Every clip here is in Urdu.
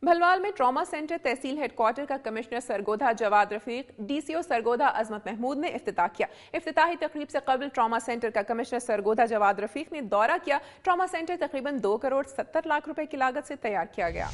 بھلوال میں ٹراما سینٹر تحصیل ہیڈ کوارٹر کا کمشنر سرگودھا جواد رفیق ڈی سی او سرگودھا عظمت محمود نے افتتاح کیا۔ افتتاحی تقریب سے قبل ٹراما سینٹر کا کمشنر سرگودھا جواد رفیق نے دورہ کیا۔ ٹراما سینٹر تقریباً 2 کروڑ 70 لاکھ روپے کی لاگت سے تیار کیا گیا۔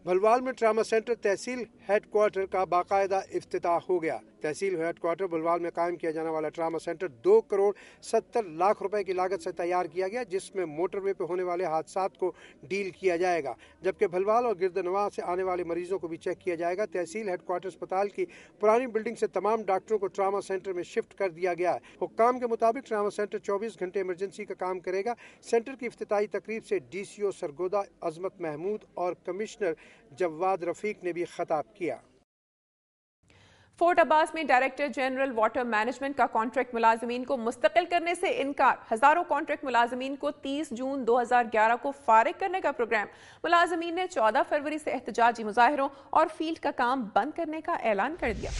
بھلوال میں ٹراما سینٹر تحصیل ہیڈ کوارٹر کا باقاعدہ افتتاح ہو گیا۔ تحصیل ہیڈ کوارٹر بھلوال میں قائم کیا جانے والا ٹراما سینٹر 2 کروڑ 70 لاکھ روپے کی لاگت سے تیار کیا گیا، جس میں موٹر وے پہ ہونے والے حادثات کو ڈیل کیا جائے گا، جبکہ بھلوال اور گرد نواح سے آنے والے مریضوں کو بھی چیک کیا جائے گا۔ تحصیل ہیڈ کوارٹر اسپتال کی پرانی بلڈنگ سے تمام ڈاکٹروں کو ٹراما سینٹر میں شفٹ کر دیا گیا ہے۔ حکام کے مطابق ٹراما سینٹر 24 گھنٹے ایمرجنسی کا کام کرے گا۔ سینٹر کی افتتاحی تقریب سے ڈی سی او سرگودھا عظمت محمود اور کمشنر جواد رفیق نے بھی خطاب کیا۔ فورٹ عباس میں ڈائریکٹر جنرل واٹر مینجمنٹ کا کانٹریکٹ ملازمین کو مستقل کرنے سے انکار۔ ہزاروں کانٹریکٹ ملازمین کو 30 جون 2011 کو فارغ کرنے کا پروگرام۔ ملازمین نے 14 فروری سے احتجاجی مظاہروں اور فیلڈ کا کام بند کرنے کا اعلان کر دیا۔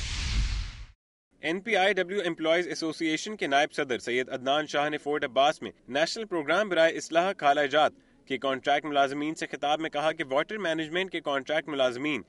NPIW امپلائیز ایسوسی ایشن کے نائب صدر سید عدنان شاہ نے فورٹ عباس میں نیشنل پروگرام برائے اصلاح خالہ جات کے کانٹریکٹ ملازمین سے خطاب میں کہا کہ واٹر مینجمنٹ کے کانٹریکٹ ملازمین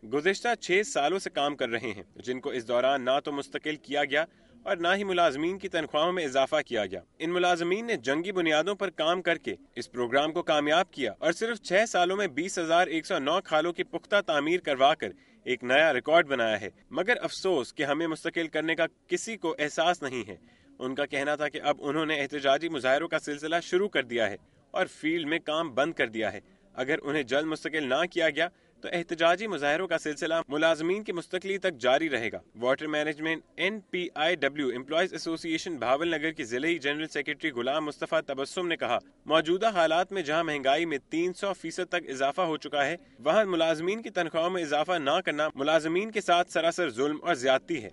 گزشتہ 6 سالوں سے کام کر رہے ہیں، جن کو اس دوران نہ تو مستقل کیا گیا اور نہ ہی ملازمین کی تنخواہوں میں اضافہ کیا گیا۔ ان ملازمین نے جنگی بنیادوں پر کام کر کے اس پروگرام کو کامیاب کیا اور صرف 6 سالوں میں 20,109 کھالوں کی پختہ تعمیر کروا کر ایک نیا ریکارڈ بنایا ہے، مگر افسوس کہ ہمیں مستقل کرنے کا کسی کو احساس نہیں ہے۔ ان کا کہنا تھا کہ اب انہوں نے احتجاجی مظاہروں کا سلسلہ شروع کر دیا ہے اور فیلڈ میں کام بند کر دیا ہے۔ اگر انہیں جلد مستقل نہ کیا گیا تو احتجاجی مظاہروں کا سلسلہ ملازمین کی مستقلی تک جاری رہے گا۔ واٹر مینجمنٹ NPIW امپلائیز ایسوسی ایشن بھاول نگر کی ضلعی جنرل سیکرٹری غلام مصطفیٰ تبسم نے کہا، موجودہ حالات میں جہاں مہنگائی میں 300% تک اضافہ ہو چکا ہے، وہاں ملازمین کی تنخواہوں میں اضافہ نہ کرنا ملازمین کے ساتھ سراسر ظلم اور زیادتی ہے۔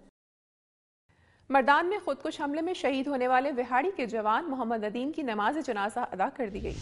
مردان میں خودکش حملے میں شہید ہونے والے وہاڑی کے جوان محمد ندیم کی نماز جنازہ ادا کر دی گئی۔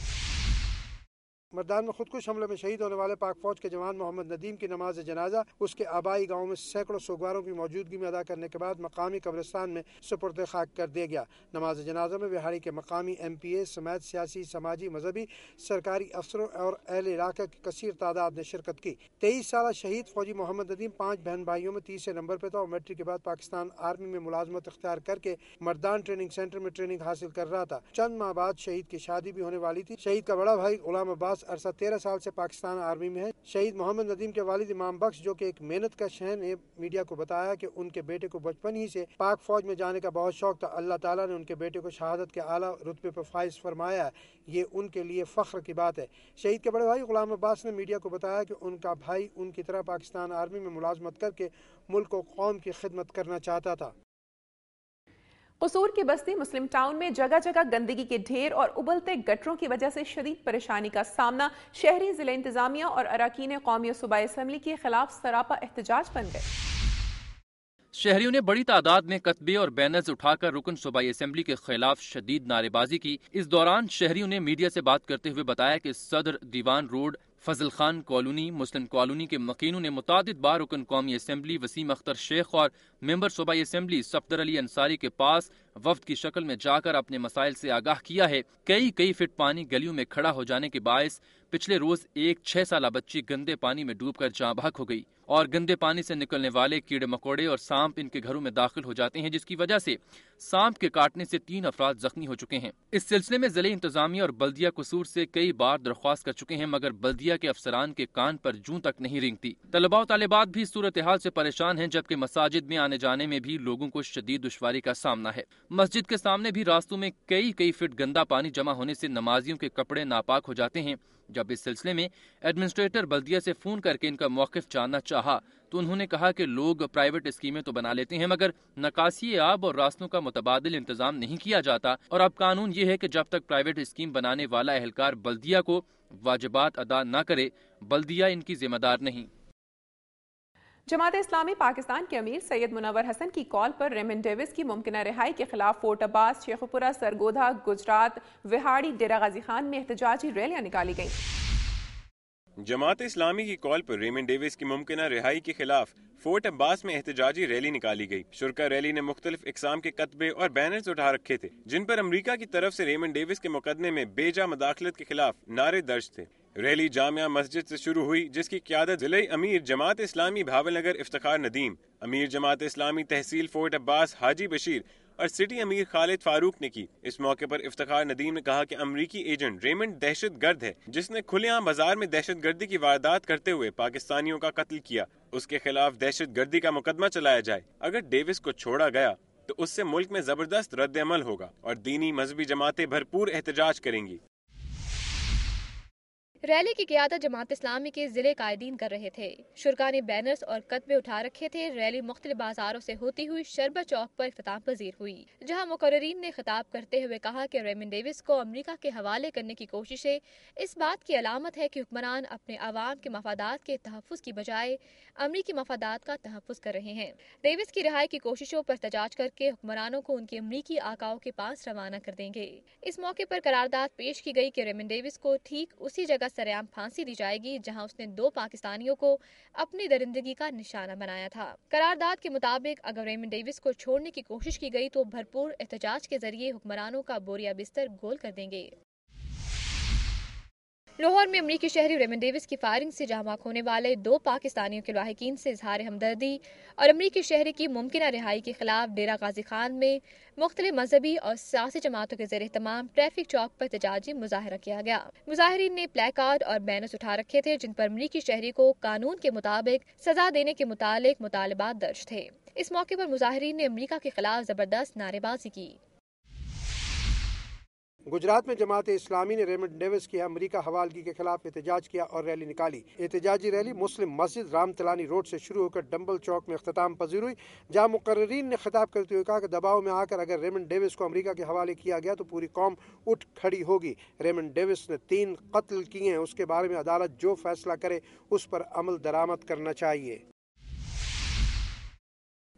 مردان میں خودکش حملے میں شہید ہونے والے پاک فوج کے جوان محمد ندیم کی نماز جنازہ اس کے آبائی گاؤں میں سینکڑوں سوگواروں کی موجودگی میں ادا کرنے کے بعد مقامی قبرستان میں سپرد خاک کر دیا گیا۔ نماز جنازہ میں وہاڑی کے مقامی MPA سمیت سیاسی، سماجی، مذہبی، سرکاری افسروں اور اہل علاقہ کی کثیر تعداد نے شرکت کی۔ 23 سالہ شہید فوجی محمد ندیم 5 بہن بھائیوں میں تیسرے نمبر پہ تھا اور میٹرک کے بعد پاکستان آرمی میں ملازمت اختیار کر کے مردان ٹریننگ سینٹر میں ٹریننگ حاصل کر رہا تھا۔ چند ماہ بعد شہید کی شادی بھی ہونے والی تھی۔ شہید کا بڑا بھائی غلام عباس عرصہ 13 سال سے پاکستان آرمی میں ہے۔ شہید محمد ندیم کے والد امام بخش، جو کہ ایک محنت کا شہر، نے میڈیا کو بتایا کہ ان کے بیٹے کو بچپن ہی سے پاک فوج میں جانے کا بہت شوق تھا۔ اللہ تعالیٰ نے ان کے بیٹے کو شہادت کے اعلیٰ رتبے پر فائز فرمایا ہے، یہ ان کے لیے فخر کی بات ہے۔ شہید کے بڑے بھائی غلام عباس نے میڈیا کو بتایا کہ ان کا بھائی ان کی طرح پاکستان آرمی میں ملازمت کر کے ملک و قوم کی خدمت کرنا چاہتا تھا۔ قصور کی بستی مسلم ٹاؤن میں جگہ جگہ گندگی کے ڈھیر اور ابلتے گٹروں کی وجہ سے شدید پریشانی کا سامنا۔ شہری ضلع انتظامیہ اور اراکین قومی و صوبائی اسمبلی کے خلاف سراپا احتجاج بن گئے۔ شہریوں نے بڑی تعداد میں کتبے اور بینرز اٹھا کر رکن صوبائی اسمبلی کے خلاف شدید نعرے بازی کی۔ اس دوران شہریوں نے میڈیا سے بات کرتے ہوئے بتایا کہ صدر دیوان روڈ، فضل خان کالونی، مسلم کالونی کے مکینوں نے متعدد بار رکن قومی اسمبلی وسیم اختر شیخ اور ممبر صوبائی اسمبلی صفدر علی انصاری کے پاس وفد کی شکل میں جا کر اپنے مسائل سے آگاہ کیا ہے۔ کئی فٹ پانی گلیوں میں کھڑا ہو جانے کے باعث پچھلے روز ایک 6 سالہ بچی گندے پانی میں ڈوب کر جاں بحق ہو گئی اور گندے پانی سے نکلنے والے کیڑے مکوڑے اور سانپ ان کے گھروں میں داخل ہو جاتے ہیں، جس کی وجہ سے سانپ کے کاٹنے سے 3 افراد زخمی ہو چکے ہیں۔ اس سلسلے میں ضلع انتظامیہ اور بلدیہ قصور سے کئی بار درخواست کر چکے ہیں، مگر بلدیہ کے افسران کے کان پر جوں تک نہیں رینگتی۔ طلباء و طالبات بھی صورتحال سے پریشان ہیں، جبکہ مساجد میں آنے جانے میں بھی لوگوں کو شدید دشواری کا سامنا ہے۔ مسجد کے سامنے بھی راستوں میں کئی فٹ گندا پانی جمع ہونے سے نمازیوں کے کپڑے ناپاک ہو جاتے ہیں۔ جب اس سلسلے میں ایڈمنسٹریٹر بلدیہ سے فون کر کے ان کا موقف جاننا چاہا تو انہوں نے کہا کہ لوگ پرائیویٹ اسکیمیں تو بنا لیتے ہیں، مگر نکاسی آب اور راستوں کا متبادل انتظام نہیں کیا جاتا، اور اب قانون یہ ہے کہ جب تک پرائیویٹ اسکیم بنانے والا اہلکار بلدیہ کو واجبات ادا نہ کرے، بلدیہ ان کی ذمہ دار نہیں۔ جماعت اسلامی پاکستان کے امیر سید منور حسن کی کال پر ریمن ڈیوس کی ممکنہ رہائی کے خلاف فورٹ عباس، شیخو پورہ، سرگودھا، گجرات، وہاڑی، ڈیرہ غازی خان میں احتجاجی ریلیاں نکالی گئیں۔ جماعت اسلامی کی کال پر ریمن ڈیوس کی ممکنہ رہائی کے خلاف فورٹ عباس میں احتجاجی ریلی نکالی گئی۔ شرکا ریلی نے مختلف اقسام کے کتبے اور بینرز اٹھا رکھے تھے، جن پر امریکہ کی طرف سے ریمن ڈیوس کے مقدمے میں بے جا مداخلت کے خلاف نعرے درج تھے۔ ریلی جامعہ مسجد سے شروع ہوئی جس کی قیادت ضلع امیر جماعت اسلامی بھاول نگر افتخار ندیم، امیر جماعت اسلامی تحصیل فورٹ عباس حاجی بشیر اور سٹی امیر خالد فاروق نے کی۔ اس موقع پر افتخار ندیم نے کہا کہ امریکی ایجنٹ ریمنڈ دہشت گرد ہے جس نے کھلے عام بازار میں دہشت گردی کی واردات کرتے ہوئے پاکستانیوں کا قتل کیا۔ اس کے خلاف دہشت گردی کا مقدمہ چلایا جائے۔ اگر ڈیوس کو چھوڑا گیا تو اس سے ملک میں زبردست رد عمل ہوگا اور دینی مذہبی جماعتیں بھرپور احتجاج کریں گی۔ ریلی کی قیادت جماعت اسلامی کے ضلع قائدین کر رہے تھے۔ شرکاء نے بینرز اور کتبے اٹھا رکھے تھے۔ ریلی مختلف بازاروں سے ہوتی ہوئی شربت چوک پر اختتام پذیر ہوئی، جہاں مقررین نے خطاب کرتے ہوئے کہا کہ ریمنڈ ڈیوس کو امریکہ کے حوالے کرنے کی کوششیں اس بات کی علامت ہے کہ حکمران اپنے عوام کے مفادات کے تحفظ کی بجائے امریکی مفادات کا تحفظ کر رہے ہیں۔ ڈیوس کی رہائی کی کوششوں پر احتجاج کر کے حکمرانوں کو ان کے امریکی آقاؤں کے پاس روانہ کر دیں گے۔ اس موقع پر قرارداد پیش کی گئی کہ ریمنڈ ڈیوس کو ٹھیک اسی جگہ سرعام پھانسی دی جائے گی جہاں اس نے 2 پاکستانیوں کو اپنی درندگی کا نشانہ بنایا تھا۔ قرارداد کے مطابق اگر ریمنڈ ڈیوس کو چھوڑنے کی کوشش کی گئی تو بھرپور احتجاج کے ذریعے حکمرانوں کا بوریا بستر گول کر دیں گے۔ لاہور میں امریکی شہری ریمنڈ ڈیوس کی فائرنگ سے جاں بحق ہونے والے 2 پاکستانیوں کے لاحقین سے اظہار ہمدردی اور امریکی شہری کی ممکنہ رہائی کے خلاف ڈیرہ غازی خان میں مختلف مذہبی اور سیاسی جماعتوں کے زیر اہتمام ٹریفک چوک پر احتجاجی مظاہرہ کیا گیا۔ مظاہرین نے پلے کارڈ اور بینرز اٹھا رکھے تھے جن پر امریکی شہری کو قانون کے مطابق سزا دینے کے متعلق مطالبات درج تھے۔ اس موقع پر مظاہرین نے امریکہ کے خلاف زبردست نعرے بازی کی۔ گجرات میں جماعت اسلامی نے ریمنڈ ڈیوس کی امریکہ حوالگی کے خلاف احتجاج کیا اور ریلی نکالی۔ احتجاجی ریلی مسلم مسجد رام تلانی روڈ سے شروع ہو کر ڈمبل چوک میں اختتام پذیر ہوئی، جہاں مقررین نے خطاب کرتے ہوئے کہا کہ دباؤ میں آ کر اگر ریمنڈ ڈیوس کو امریکہ کے حوالے کیا گیا تو پوری قوم اٹھ کھڑی ہوگی۔ ریمنڈ ڈیوس نے 3 قتل کیے ہیں، اس کے بارے میں عدالت جو فیصلہ کرے اس پر عمل درآمد کرنا چاہیے۔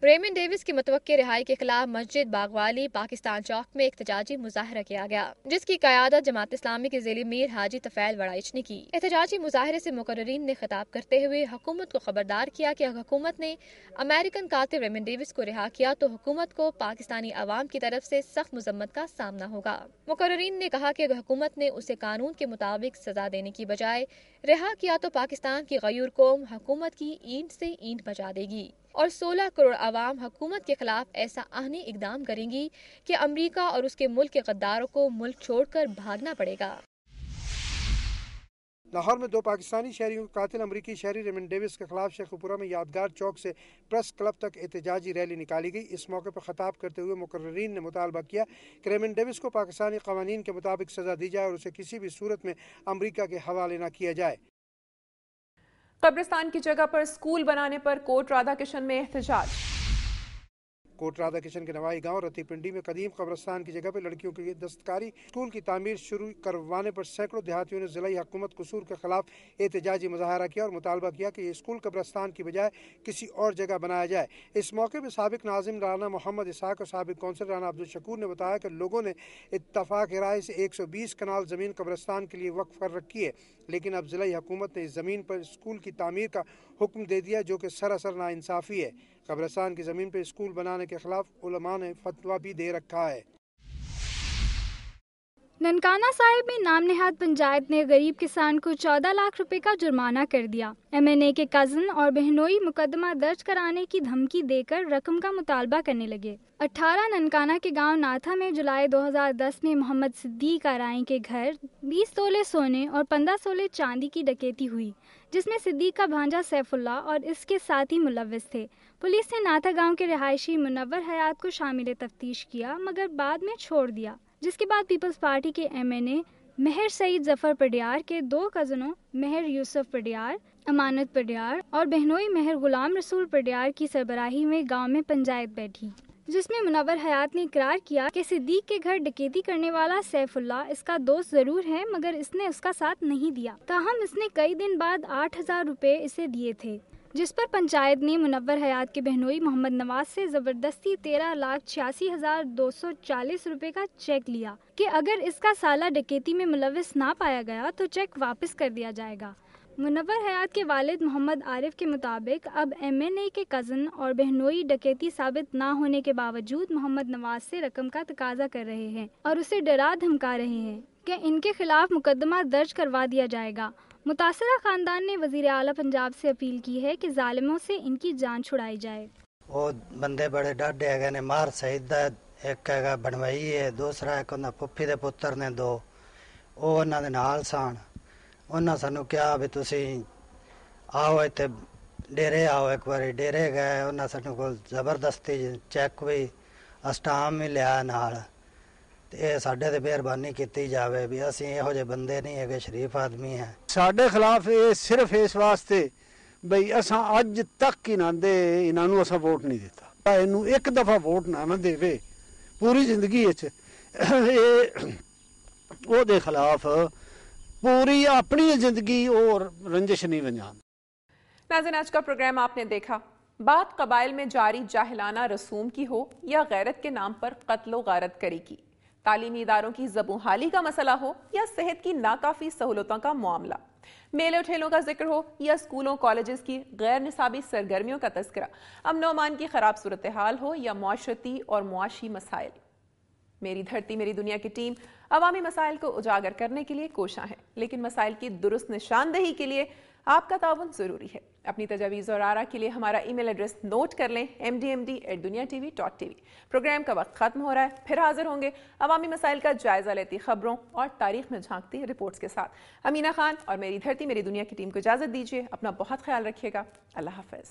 ریمنڈ ڈیوس کی متوقع رہائی کے خلاف مسجد باغوالی پاکستان چوک میں احتجاجی مظاہرہ کیا گیا، جس کی قیادت جماعت اسلامی کے ذیلی امیر حاجی طفیل وڑائچ نے کی۔ احتجاجی مظاہرے سے مقررین نے خطاب کرتے ہوئے حکومت کو خبردار کیا کہ اگر حکومت نے امریکن قاتل ریمنڈ ڈیوس کو رہا کیا تو حکومت کو پاکستانی عوام کی طرف سے سخت مذمت کا سامنا ہوگا۔ مقررین نے کہا کہ اگر حکومت نے اسے قانون کے مطابق سزا دینے کی بجائے رہا کیا تو پاکستان کی غیور قوم حکومت کی اینٹ سے اینٹ بجا دے گی اور 16 کروڑ عوام حکومت کے خلاف ایسا آہنی اقدام کریں گی کہ امریکہ اور اس کے ملک کے غداروں کو ملک چھوڑ کر بھاگنا پڑے گا۔ لاہور میں 2 پاکستانی شہریوں کے قاتل امریکی شہری ریمنڈ ڈیوس کے خلاف شیخ پورہ میں یادگار چوک سے پریس کلب تک احتجاجی ریلی نکالی گئی۔ اس موقع پر خطاب کرتے ہوئے مقررین نے مطالبہ کیا کہ ریمنڈ ڈیوس کو پاکستانی قوانین کے مطابق سزا دی جائے اور اسے کسی بھی صورت میں امریکہ کے حوالے نہ کیا جائے۔ قبرستان کی جگہ پر اسکول بنانے پر کوٹ رادھا کرشن میں احتجاج۔ کوٹ رادھا کرشن کے نوائی گاؤں رتی پنڈی میں قدیم قبرستان کی جگہ پر لڑکیوں کے دستکاری اسکول کی تعمیر شروع کروانے پر سینکڑوں دیہاتیوں نے ضلعی حکومت قصور کے خلاف احتجاجی مظاہرہ کیا اور مطالبہ کیا کہ یہ اسکول قبرستان کی بجائے کسی اور جگہ بنایا جائے۔ اس موقع پر سابق ناظم رانا محمد اسحاق اور سابق کونسلر رانا عبدالشکور نے بتایا کہ لوگوں نے اتفاق رائے سے 120 کنال زمین قبرستان کے لیے وقف کر رکھی ہے، لیکن اب ضلعی حکومت نے اس زمین پر اسکول کی تعمیر کا حکم دے دیا جو کہ سراسر ناانصافی ہے۔ قبرستان کی زمین پر اسکول بنانے کے خلاف علماء نے فتویٰ بھی دے رکھا ہے۔ ننکانہ صاحب میں نام نہاد پنچایت نے غریب کسان کو 14 لاکھ روپے کا جرمانہ کر دیا۔ MNA کے کزن اور بہنوئی مقدمہ درج کرانے کی دھمکی دے کر رقم کا مطالبہ کرنے لگے۔ 18 ننکانہ کے گاؤں ناتھا میں جولائی 2010 میں محمد صدیق آرائی کے گھر 20 تولے سونے اور 15 تولے چاندی کی ڈکیتی ہوئی، جس میں صدیق کا بھانجا سیف اللہ اور اس کے ساتھی ملوث تھے۔ پولیس نے ناتھا گاؤں کے رہائشی منور حیات کو شامل تفتیش کیا مگر بعد میں چھوڑ دیا، جس کے بعد پیپلز پارٹی کے MNA مہر سعید ظفر پڈیار کے 2 کزنوں مہر یوسف پڈیار، امانت پڈیار اور بہنوئی مہر غلام رسول پڈیار کی سربراہی میں گاؤں میں پنچایت بیٹھی، جس میں منور حیات نے اقرار کیا کہ صدیق کے گھر ڈکیتی کرنے والا سیف اللہ اس کا دوست ضرور ہے مگر اس نے اس کا ساتھ نہیں دیا، تاہم اس نے کئی دن بعد 8,000 روپے اسے دیے تھے، جس پر پنچایت نے منور حیات کے بہنوئی محمد نواز سے زبردستی 13,86,240 روپے کا چیک لیا کہ اگر اس کا سالہ ڈکیتی میں ملوث نہ پایا گیا تو چیک واپس کر دیا جائے گا۔ منور حیات کے والد محمد عارف کے مطابق اب MNA کے کزن اور بہنوئی ڈکیتی ثابت نہ ہونے کے باوجود محمد نواز سے رقم کا تقاضا کر رہے ہیں اور اسے ڈرا دھمکا رہے ہیں کہ ان کے خلاف مقدمہ درج کروا دیا جائے گا۔ متاثرہ خاندان نے وزیر اعلیٰ پنجاب سے اپیل کی ہے کہ ظالموں سے ان کی جان چھڑائی جائے۔ وہ بندے بڑے ڈاڈے ہے نے مار سعید ایک ہے بنوائی ہے، دوسرا ایک انہاں پھپھی دے پتر نے دو، وہ انہاں دے نال سان، انہاں سانو کیا بھی تسی آؤ ایتھے ڈیرے آؤ، ایک باری ڈیرے گئے، انہاں سانو کو زبردستی چیک بھی اسٹام بھی لیا نال، یہ ساڈے تے مہربانی کیتی جاوے بھی اسی یہو جے بندے نہیں ہے، شریف آدمی ہیں۔ ساڈے خلاف یہ صرف اس واسطے بھئی اساں اج تک انہاں نوں اساں ووٹ نہیں دیتا، اینوں ایک دفعہ ووٹ نہ دے پوری زندگی او دے خلاف پوری اپنی زندگی اور رنجش نہیں ونجان۔ ناظرین، آج کا پروگرام آپ نے دیکھا۔ بات قبائل میں جاری جاہلانہ رسوم کی ہو یا غیرت کے نام پر قتل و غارت کری کی، تعلیمی اداروں کی زبوں حالی کا مسئلہ ہو یا صحت کی ناکافی سہولتوں کا معاملہ، میلوں ٹھیلوں کا ذکر ہو یا اسکولوں کالجز کی غیر نصابی سرگرمیوں کا تذکرہ، امن و امان کی خراب صورتحال ہو یا معاشرتی اور معاشی مسائل، میری دھرتی میری دنیا کی ٹیم عوامی مسائل کو اجاگر کرنے کے لیے کوشاں ہے، لیکن مسائل کی درست نشاندہی کے لیے آپ کا تعاون ضروری ہے۔ اپنی تجاویز اور آراء کے لیے ہمارا ای میل ایڈریس نوٹ کر لیں، mdmd@duniatv.tv۔ پروگرام کا وقت ختم ہو رہا ہے، پھر حاضر ہوں گے عوامی مسائل کا جائزہ لیتی خبروں اور تاریخ میں جھانکتی رپورٹس کے ساتھ۔ امینہ خان اور میری دھرتی میری دنیا کی ٹیم کو اجازت دیجیے، اپنا بہت خیال رکھیے گا، اللہ حافظ۔